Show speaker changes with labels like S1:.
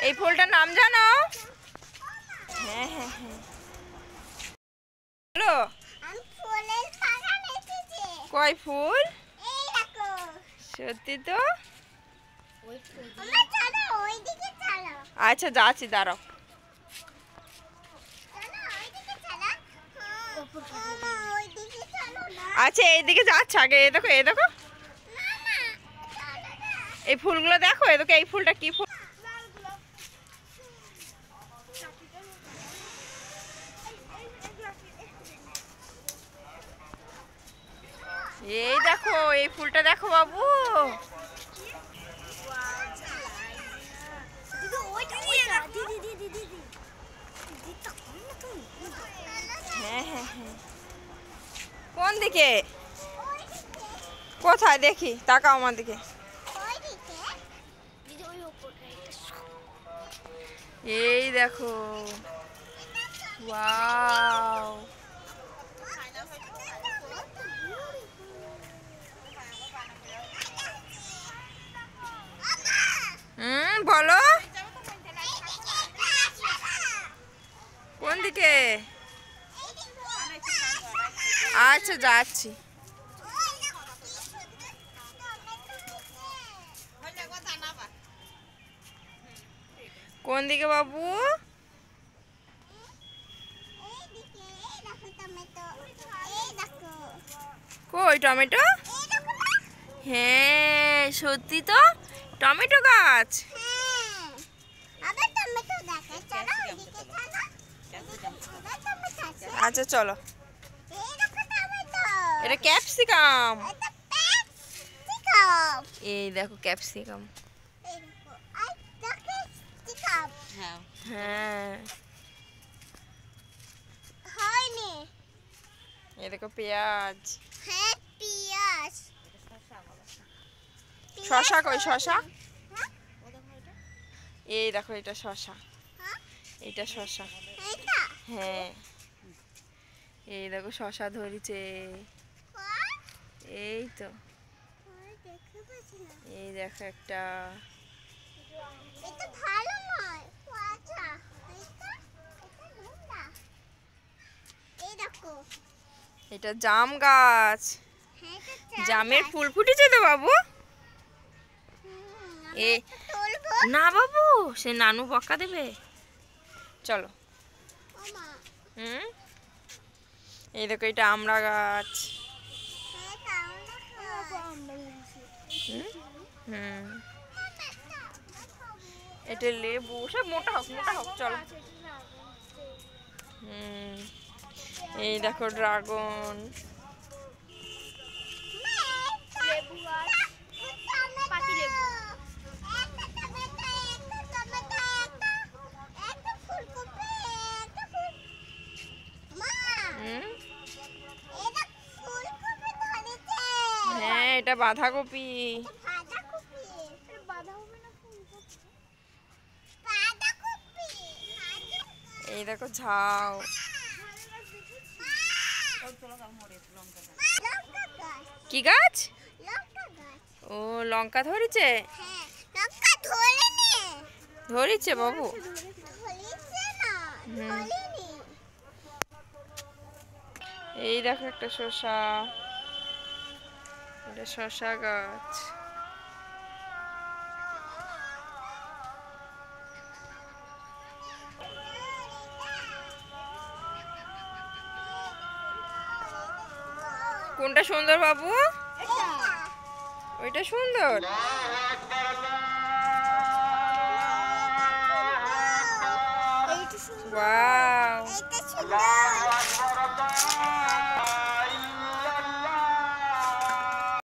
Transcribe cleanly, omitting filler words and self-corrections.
S1: এই ফুলটার নাম জানো? হ্যাঁ হ্যাঁ হ্যাঁ বলো। কয় ফুল? সত্যি তো? আচ্ছা যাচ্ছি, দাঁড়াও। আচ্ছা এইদিকে যাচ্ছে, আগে এই দেখো, এই দেখো এই ফুলগুলো দেখো, এই দেখো এই ফুলটা কি ফুল। এই দেখো এই ফুলটা দেখো বাবু। হ্যাঁ হ্যাঁ হ্যাঁ কোন দিকে? কোথায় দেখি, তাকাও আমার দিকে। এই দেখো, ওয়াও। বলো কোন দিকে? আচ্ছা যাচ্ছি। কোন দিকে বাবু? কই টমেটো? হ্যাঁ সত্যি তো, টমেটো গাছ। আচ্ছা চলো। এটা ক্যাপসিকাম। এই দেখো ক্যাপসিকাম। হ্যাঁ এই দেখো পেঁয়াজ। শশা কই? শশা এই দেখো, এটা শশা, এটা শশা। হ্যাঁ এই দেখো শশা ধরেছে, এই তো এই দেখো একটা। এটা জাম গাছ। জামের ফুল ফুটেছে তো বাবু। এ না বাবু, সে নানু বকা দেবে। চলো। এই দেখো এটা আমড়া গাছ। এটা লেবু, সব মোটা হোক মোটা হোক। চলো। এই দেখো ড্রাগন। হ্যাঁ এটা বাঁধাকপি। এই দেখো ঝাউ। কি গাছ? ও লঙ্কা ধরেছে। ধরেছে বাবু। এই দেখো একটা শসা, এটা শসা গাছ। কোনটা সুন্দর বাবু? ওইটা সুন্দর। ওয়াও